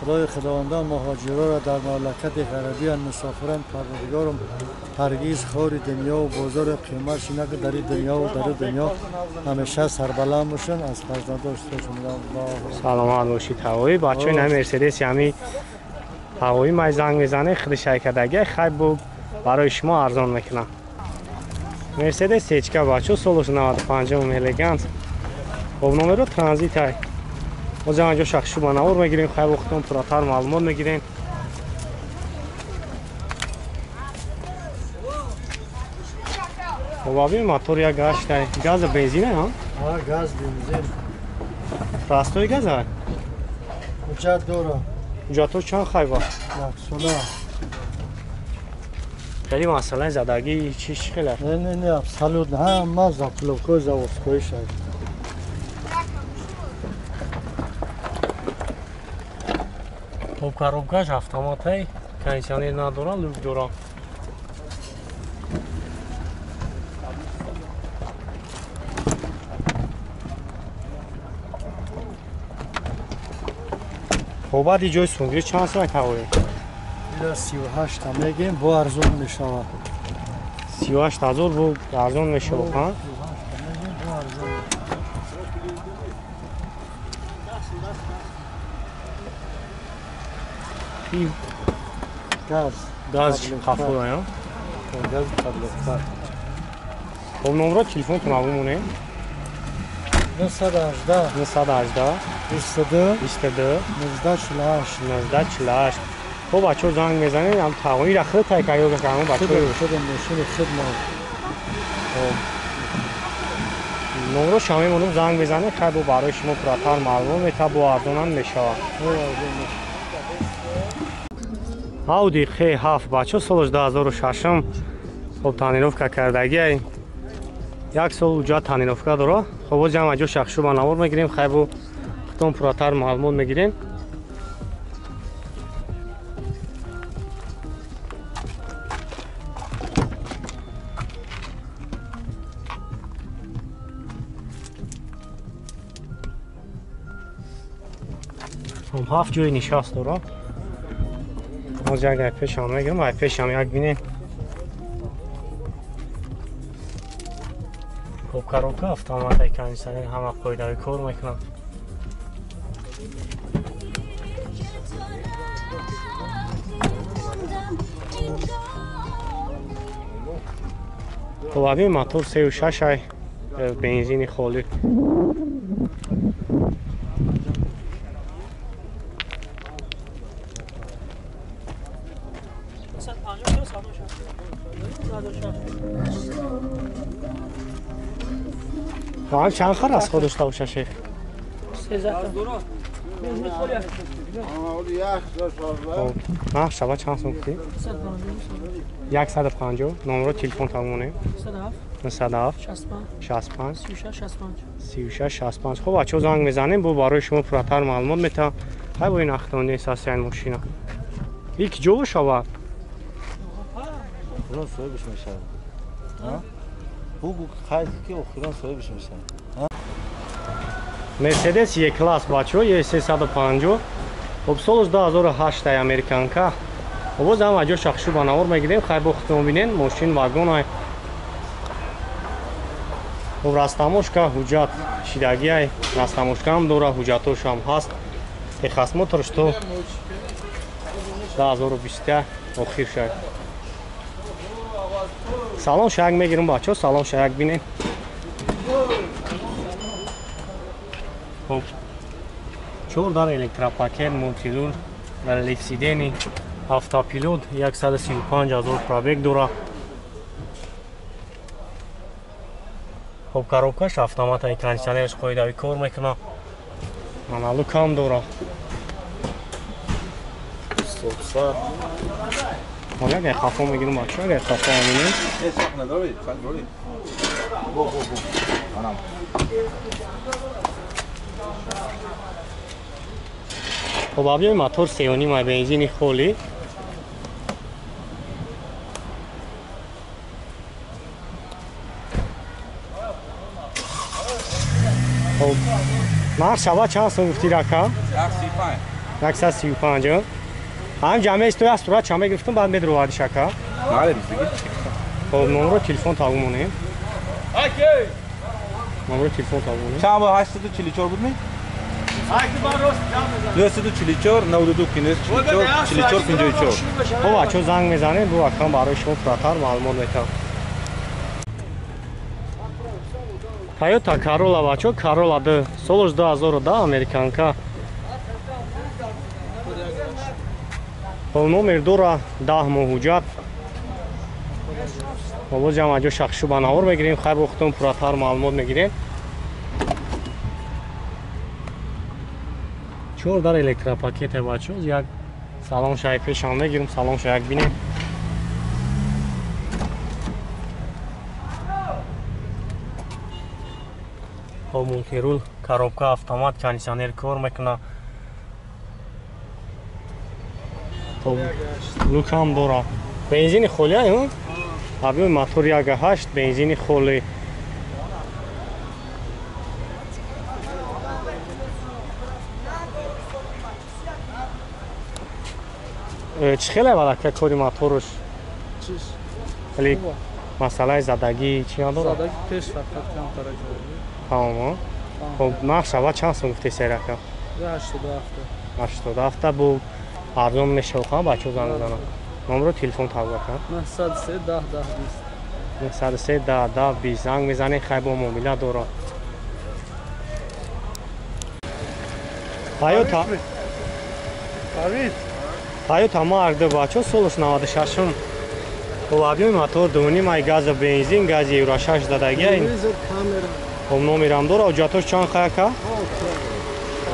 خدای خداوندان مهاجران را در مملکت غربی مسافران پروردگارم هرگز خور دنیا و بازار قیمتش نکه در دنیا و در دنیا همیشه سربلند باشن از فرزندانش الله. سلامت باشید. هوایی بچه‌ها این مرسدس یعنی هوایی ما زنگ میزنه خود شرکتگی خیلی بود برای شما ارزان میکنم. مرسدس هیچکا بچه‌ها سولش 95 الگانس با نمره ترانزیت های ما جا شخصی با نور میگیریم. خیلی وقتون پراتر معلومات میگیریم. بابی موتور یا گاز داره. گاز بنزینه ها؟ گاز بنزین. راستوی گاز ها؟ کجا دورا؟ کجا تو چند خیلی با؟ سولا. خیلی مسئله زدگی چیش خیلی؟ نه ابسالوت نه ما زپلوکو زوسکوی شد. خب коробкаш автоматай кондиционер надоран люк дорам. خب بعد اینجای سوندری چند سمک هوایی؟ ایلا 38 تا میگیم با ارزون میشود. 38,000 با ارزون میشود ها؟ گاز خفور ها؟ گاز تبلیغات. خب نمره تلفن تو نبومونه؟ 918 22 1948. خب بچه زنگ میزنید هم تقویی را خود تایی که بکنم بچه شده نشون خدمت. نمره شامی منو زنگ بزنید خیلی برای شما پراتر معلوم میتا با ارزونان میشود. Audi Q7 بچه سالش 2006 خب تانینوفکا کردگی یک سال اونجا تانینوفکا داره. خب جمع جو شخصی با نور میگیریم خیلی خودتون پراتر معلومات میگیریم. خب 7 جای نشست داره. ما جای پیش هم میگیرم ای پیش هم یک بینیم. خب коробка автомат кондиционер همه قاعده کار میکنم. خب ابی موتور 36 ای بنزین خالی. واقعا چند خر از خودش داشته شیخ؟ 13 تا. نه شبا چند سون کتی؟ 150 نمره تلفن تمونه 97 65 36 65. خب بچه زنگ میزنیم با برای شما پراتر معلومات میتا. های با این اختونده اساسی این ماشینا یک جو شود خیلی صاحبش میشه. بگو خیلی که اخیران صاحبش میشه. مرسدس یک کلاس بچه یه 350 خب سالش 2008 امریکانکا. خب باز هم اجا شخصی با نور میگیریم خیلی بختون بینین ماشین واگن های. خب راستاموشکا حجت شیدگی های راستاموشکا هم دوره حجتوش هم هست. خصماتش تو 2020 آخر شد. سلام شاگ میگیرم بچه سلام شاگ بینین. خب چور داره الکتراپاکت مولتیدور و لیفسیدنی هفتا پیلوت 135,000 پرابیگ داره. خب коробкаш автомат ای кондиционерش قاعده کار میکنه. منالو کام داره. ما یک خفا میگیرم بچه یک خفا میگیرم. خب ابی موتور 3.5 بنزین خالی. خب مرد شبا چند سون گفتی رکم؟ 135 135. هم جمعه است تو از صورت چمه گرفتم بعد میاد رو وادی شکا. نداریم دیگه. خب نمره تلفن تاگمونه. نمره تلفن تاگمونه. چند با 844 بود می؟ 244 92 44 44 54. خب بچه زنگ میزنه بو اکرام برای شما فراتر معلومات میتم. Toyota Corolla بچه Corolla 2 سالش 2010 امریکانکا. خب نمر 2 را 10 ماه حجت. خب جمع جو شخصی بناور بگیریم خیر وقتون فراتر معلومات میگیریم. چور در الکترا پاکت بچه یک سلام شای پیشان میگیریم سلام شای بینیم. خب مونتیرول коробка автомат кондиционер کار میکنه. خب لوک هم داره. بنزین خالی اون ابی موتور 1.8 بنزین خالی. چی خیلی بالا کاری موتورش؟ چیز؟ ولی مسئله زدگی چی نداره؟ زدگی پیش فقط کم ترک داره. تمام. خب نقش اول چند سوم گفتی سیرک؟ 87 بو ارزون میشه خواهم بچه زنگ بزنم. نمره تلفن تاگو کن. 903 10 10 20. 903 10 10 20 زنگ میزنی خیلی با موبیله داره. Toyota Mark 2 بچه سالش 96 م. خب ابی موتور دونی مای گاز بنزین گاز یورو 6 زدگی این. خب نمرم داره و جاتوش چند خیلی که؟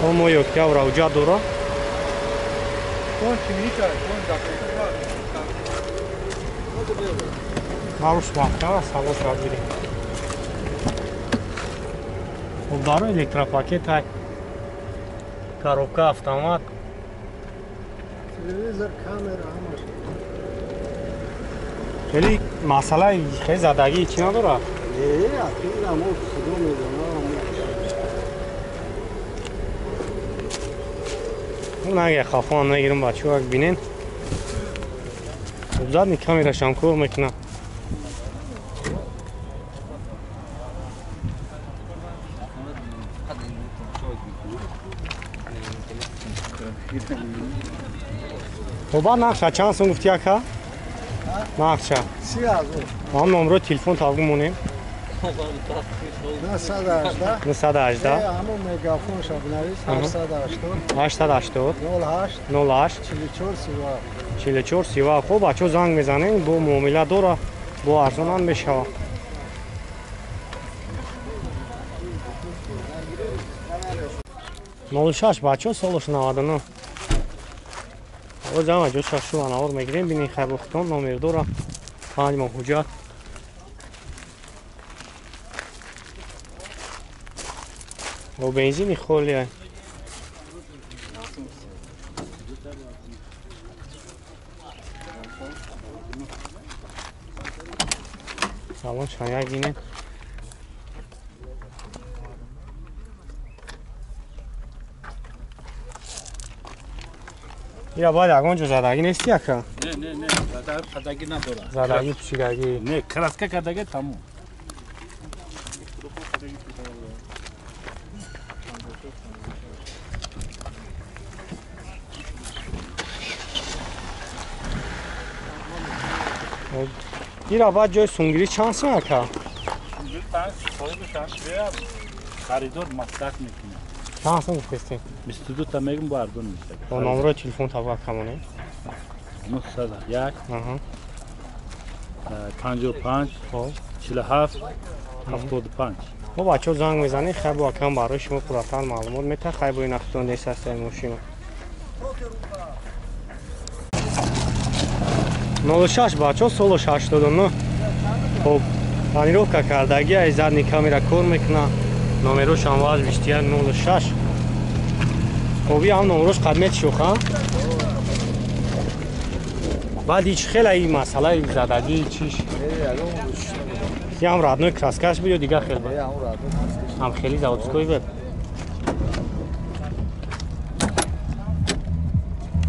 خب ما یک که و جات داره. باروش وقتا سالش را بیریم. خب داره الکترا پاکت های коробка автомат. Televizor, kamera همش. ولی مسئله خیلی زدگی چی نداره؟ اکیل هم صدا میزنه. اون اگه خفان نگیرم بچه ها بینین زد می کمی رشم کور میکنم. خب نقشه چند سون گفتی اکا؟ نقشه 30,000. هم نمره تلفن تاگو مونیم 918. 918 همون مگافون شب نویس 880 880 08 08 44 30. 44 30. خب بچه زنگ میزنیم با معامله داره با ارزان هم بشه. نول شش بچه سالش 99. خب جمع جو شخصی بناور میگیریم بینید خیلی وقتون نمر 2 را 5 ماه حجت. و بنزین خالیه. سلام شاید بینید. یا باید اگه جو زدگی نیستی اکا؟ نه زدگی نداره. زدگی پوشیدگی. نه کراسکه کردگی تموم. این باید جای سونگیری چند سی اکا؟ خریدار مصرف میکنه. چند سی گفتیم؟ 22 تا میگم با ارزون میشه. و نمره تلفن تاگو کمونه؟ 901 55 47 75. خب بچه زنگ میزنی خیلی با کم برای شما پراتر معلومات میته خیلی با این اختون دیست هست این ماشینو 06 بچه سالش 89. خب پانیروفکا کردگی ای زدنی کامیرا کار میکنه نمروش هم واز بیشتر 06. خب هم نمروش قدمت شوخه بعد هیچ خیلی این مسئله زدگی چیش یه هم رادنوی کراسکش بیو دیگه خیلی بود هم خیلی زودسکوی بود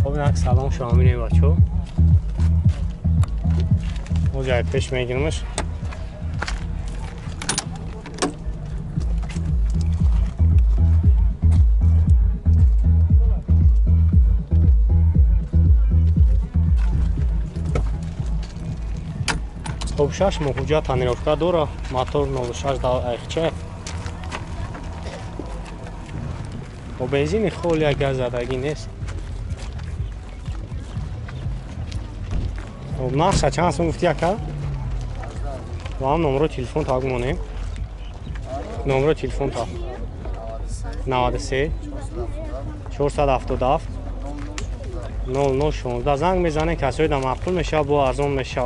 خب اینک سلام شامینه بچه او جای پیش میگیرمش خب 6 ماه حجت تنیروفکا دوره موتور 06 ایخچه و بنزین خیلی اگر زدگی نیست و نقشه چند سون گفتی اکا؟ و هم نمرو تلفن تا گمانیم نمرو تلفن تا 93 477 0016 زنگ میزنه کسایی در مقبول میشه با ارزون میشه